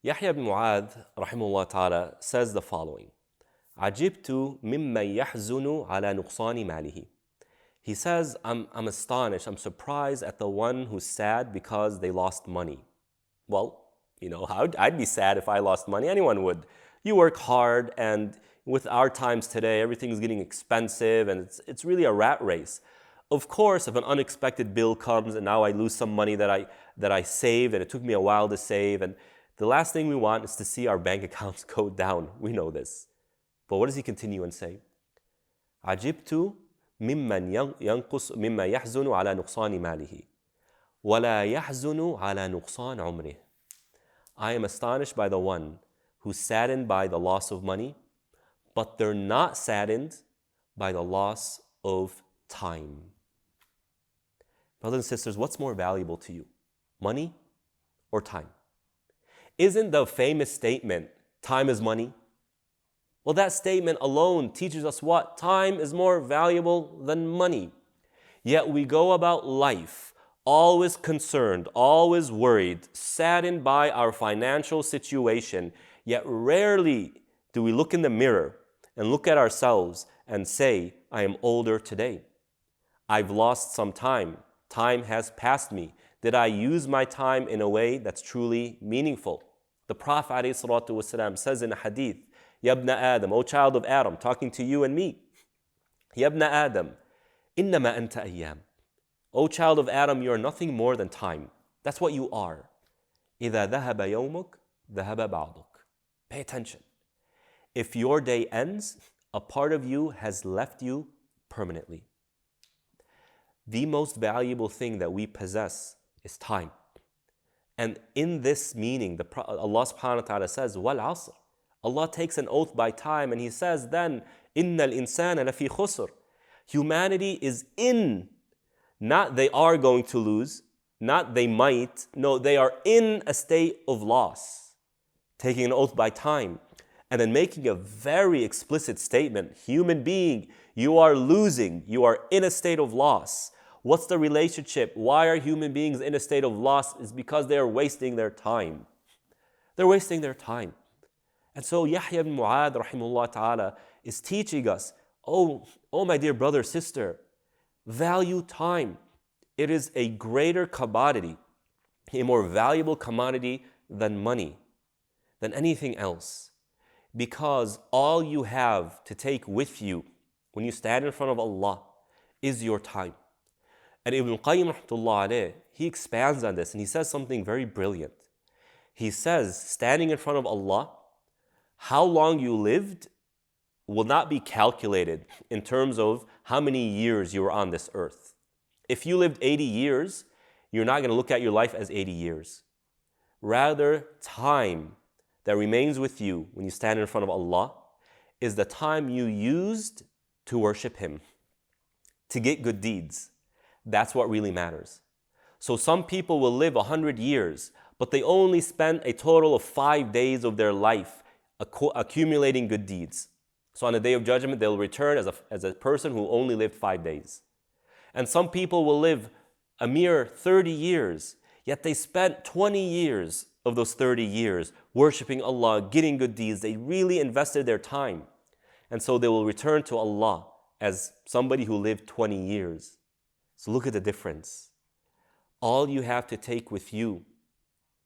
Yahya ibn Mu'adh, rahimahullah ta'ala, says the following: عجبت ممن يحزن على نقصان ماله. He says, I'm astonished, I'm surprised at the one who's sad because they lost money. Well, I'd be sad if I lost money. Anyone would. You work hard, and with our times today, everything's getting expensive, and it's really a rat race. Of course, if an unexpected bill comes and now I lose some money that I saved, and it took me a while to save, and the last thing we want is to see our bank accounts go down. We know this. But what does he continue and say? عجبت مما يحزن على نقصان ماله ولا يحزن على نقصان عمره. I am astonished by the one who's saddened by the loss of money, but they're not saddened by the loss of time. Brothers and sisters, what's more valuable to you, money or time? Isn't the famous statement, time is money? Well, that statement alone teaches us what? Time is more valuable than money. Yet we go about life always concerned, always worried, saddened by our financial situation, yet rarely do we look in the mirror and look at ourselves and say, I am older today. I've lost some time. Time has passed me. Did I use my time in a way that's truly meaningful? The Prophet ﷺ says in a hadith, Ya ibn Adam, O child of Adam, talking to you and me. Ya ibn Adam, innama anta ayyam. O child of Adam, you are nothing more than time. That's what you are. إذا ذهب يومك ذهب بعضك. Pay attention. If your day ends, a part of you has left you permanently. The most valuable thing that we possess is time. And in this meaning, Allah subhanahu wa ta'ala says, wal asr. Allah takes an oath by time and He says then, innal insana lafi khusr. Humanity is in, not they are going to lose, not they might, no, they are in a state of loss. Taking an oath by time and then making a very explicit statement, human being, you are losing, you are in a state of loss. What's the relationship? Why are human beings in a state of loss? It's because they are wasting their time. They're wasting their time. And so Yahya ibn Mu'adh, rahimahullah ta'ala, is teaching us, oh my dear brother, sister, value time. It is a greater commodity, a more valuable commodity than money, than anything else. Because all you have to take with you when you stand in front of Allah is your time. And Ibn Qayyim rahmatullah alayh, he expands on this and he says something very brilliant. He says, standing in front of Allah, how long you lived will not be calculated in terms of how many years you were on this earth. If you lived 80 years, you're not going to look at your life as 80 years. Rather, time that remains with you when you stand in front of Allah is the time you used to worship Him, to get good deeds. That's what really matters. So some people will live 100 years, but they only spend a total of 5 days of their life accumulating good deeds. So on the Day of Judgment, they'll return as a person who only lived 5 days. And some people will live a mere 30 years, yet they spent 20 years of those 30 years worshiping Allah, getting good deeds. They really invested their time. And so they will return to Allah as somebody who lived 20 years. So look at the difference. All you have to take with you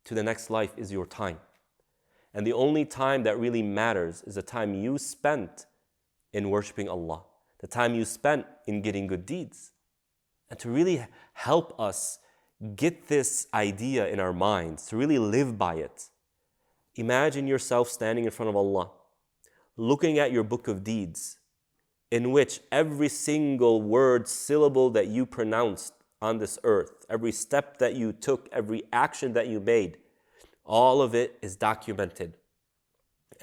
to the next life is your time. And the only time that really matters is the time you spent in worshiping Allah, the time you spent in getting good deeds. And to really help us get this idea in our minds, to really live by it, imagine yourself standing in front of Allah, looking at your book of deeds, in which every single word, syllable that you pronounced on this earth, every step that you took, every action that you made, all of it is documented.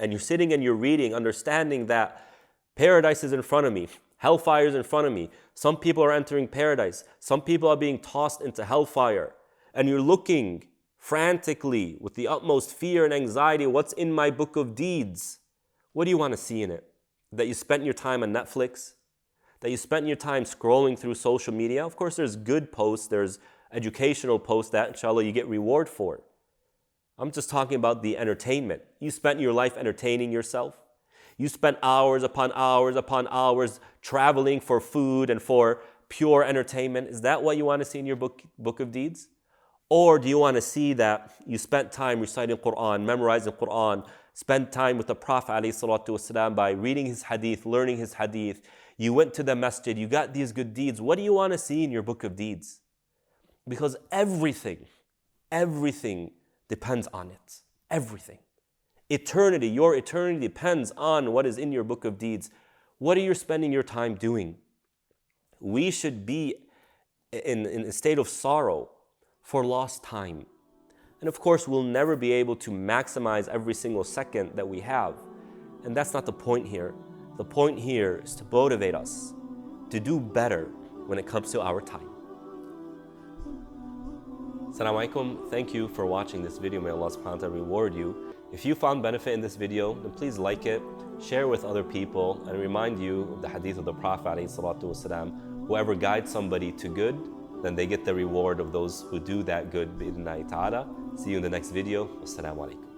And you're sitting and you're reading, understanding that paradise is in front of me, hellfire is in front of me. Some people are entering paradise. Some people are being tossed into hellfire. And you're looking frantically with the utmost fear and anxiety, what's in my book of deeds? What do you want to see in it? That you spent your time on Netflix? That you spent your time scrolling through social media? Of course, there's good posts, there's educational posts that, inshallah, you get reward for. I'm just talking about the entertainment. You spent your life entertaining yourself. You spent hours upon hours upon hours traveling for food and for pure entertainment. Is that what you want to see in your book of deeds? Or do you want to see that you spent time reciting Quran, memorizing Quran, spent time with the Prophet ﷺ by reading his hadith, learning his hadith. You went to the masjid, you got these good deeds. What do you want to see in your book of deeds? Because everything depends on it. Everything. Eternity, your eternity depends on what is in your book of deeds. What are you spending your time doing? We should be in a state of sorrow for lost time. And of course, we'll never be able to maximize every single second that we have. And that's not the point here. The point here is to motivate us to do better when it comes to our time. Assalamu alaikum. Thank you for watching this video. May Allah subhanahu wa ta'ala reward you. If you found benefit in this video, then please like it, share with other people, and remind you of the hadith of the Prophet ﷺ. Whoever guides somebody to good, then they get the reward of those who do that good. Bi-idhnillahi ta'ala. See you in the next video. Assalamu alaikum.